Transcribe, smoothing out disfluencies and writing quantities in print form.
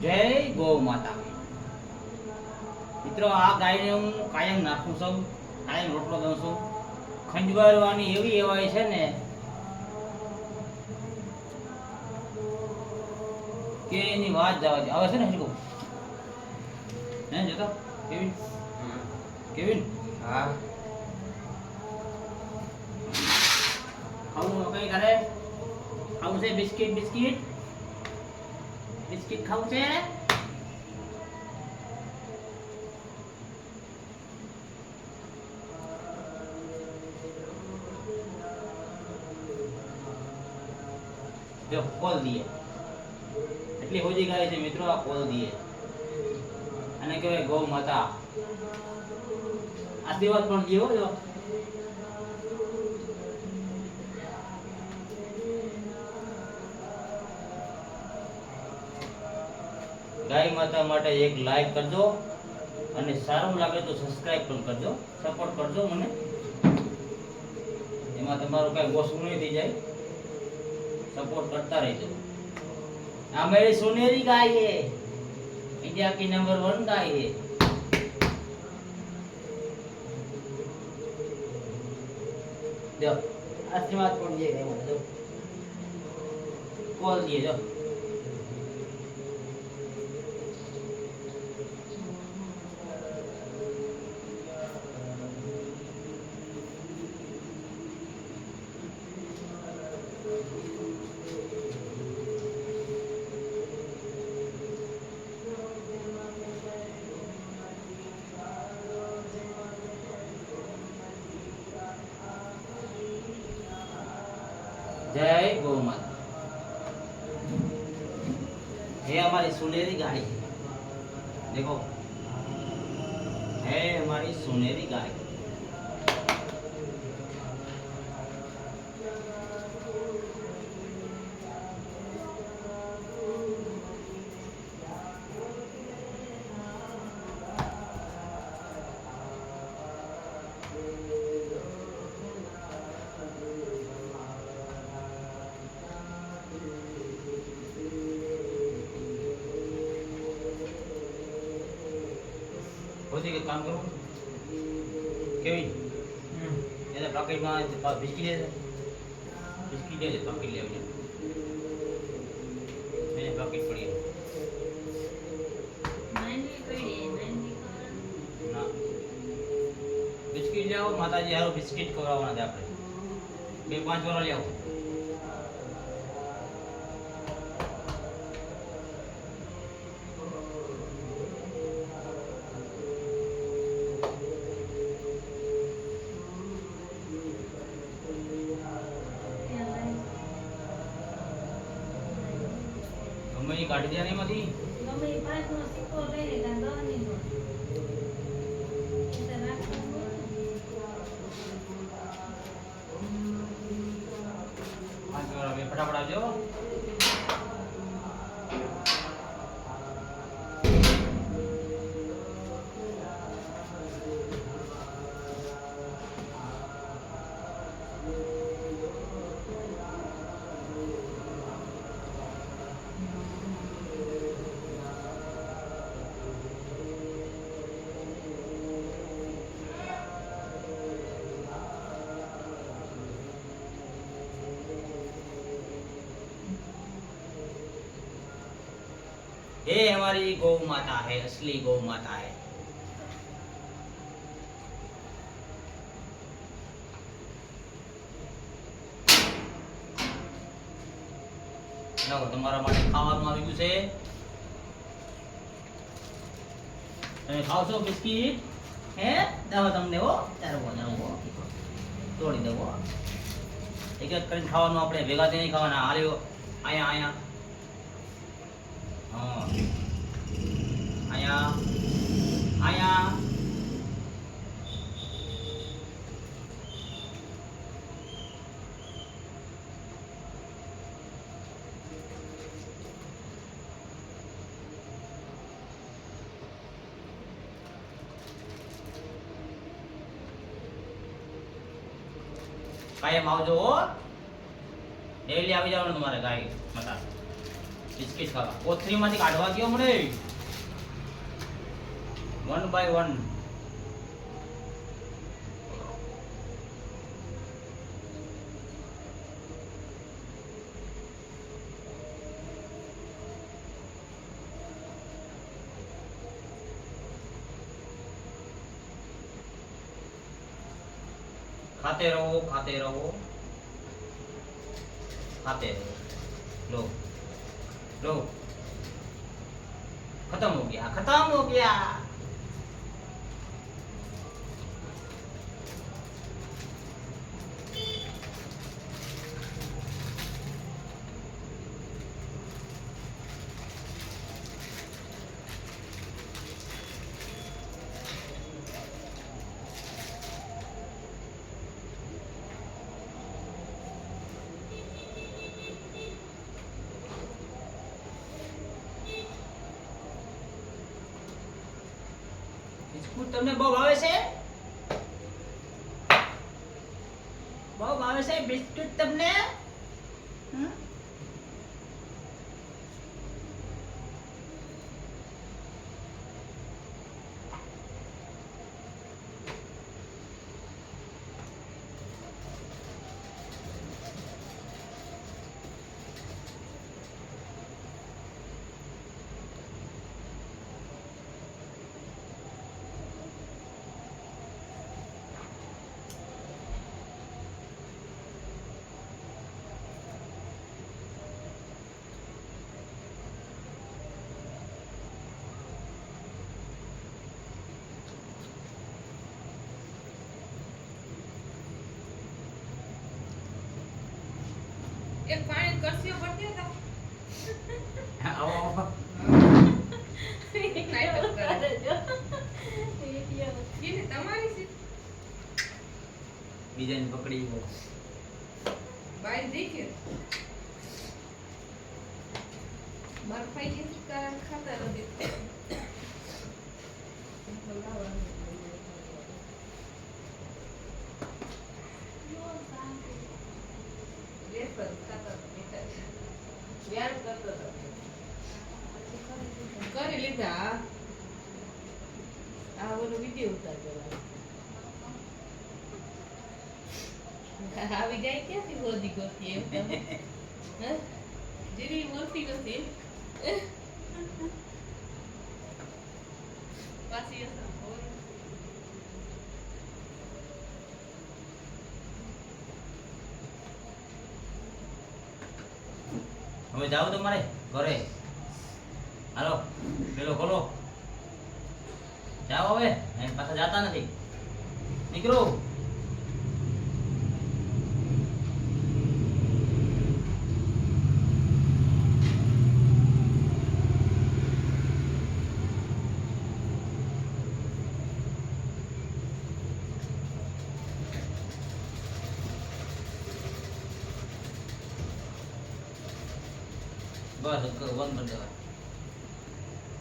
જય ગૌ માતા. મિત્રો આ ગાયને હું કાયમ નાખું છું, કાયમ રોટલો દઉં છું. ખંજવારવાની એવી એવાય છે ને કે એની વાત જવા દે. આવે છે ને હજી હે જોતો કેવિન કેવિન હા ખાવું કઈ કરે ખાવું છે? બિસ્કિટ બિસ્કિટ બિસ્કિટ ખાવું છે? જો કોલ દીએ એટલી હોજી ગાય છે મિત્રો. આ કોલ દીએ અને કહેવાય ગૌ માતા. આશીર્વાદ પણ દીવો જો. ગાય માતા માટે એક લાઈક કરજો અને સારું લાગે તો સબસ્ક્રાઇબ પણ કરજો. સપોર્ટ કરજો મને, એમાં તમારું કઈ ઓછું નહીં થઈ જાય. सपोर्ट करता रहते हो. हाँ मेरी सुनेरी गाय है, इंडिया की नंबर 1 गाय है. जो आशीर्वाद पड़ जाएगा जो कॉल दिए जो. जय गौ माता. ये हमारी सुनहरी गाय है, देखो है हमारी सुनहरी गाय. होती के काम करो केविन ये पैकेट में बिस्किट ले बिस्किट ले पैकेट ले आइए. मैंने पैकेट पड़ी है ना. बिस्किट ले आओ माताजी. हारो बिस्किट खवડાવવાના છે આપણે. 2-5 વાળા લે આવો. ગમે કાઢી દે એમાંથી. ગમે 5 નો સિક્કો લઈ લે કાં 10 ની નો એટલે રાખવાનું. પાંચ વાળા બે ફટાફટ આવજો. ये हमारी गौ माता है, असली गौ माता है. લાવો તમારા માટે ખાવાનું આવી ગયું છે. તમે ખાવશો બિસ્કિટ? હે દાવો તમને હો. ચાલો તોડી દેવો. એક એક કરીને ખાવાનું. આપણે ભેગા થઈ ખાવાના. આલ્યો આયા આયા आया आया. कायम आवजो. डेली આવી જવાનું તમારે ગાય માતા. બિસ્કિટ ખાવા કોથળીમાંથી કાઢવા ગયો મને 1 by 1 खाते रहो खाते रहो खाते रहो लो लो खत्म हो गया બિસ્કુટ તમને બહુ ભાવે છે બિસ્કુટ તમને હમ? એક પાણી કરસીઓ પડતી હતા આવો નાટક કરે એને તમારી છે બીજાને પકડી ગયો બાઈ દેખે માર ભાઈ કે કારણ ખાતા નથી કરી લીધા આ બધો વિડીયો ઉતારેલા આવી જાય ક્યાંથી ગોદી ગોતી એમ તમે જેવી મોટી નથી પાછી હવે જાઓ તમારે ઘરે હાલો પેલો ખોલો જાઓ હવે પાછા જાતા નથી નીકળો બસ બંધ કરી દેવા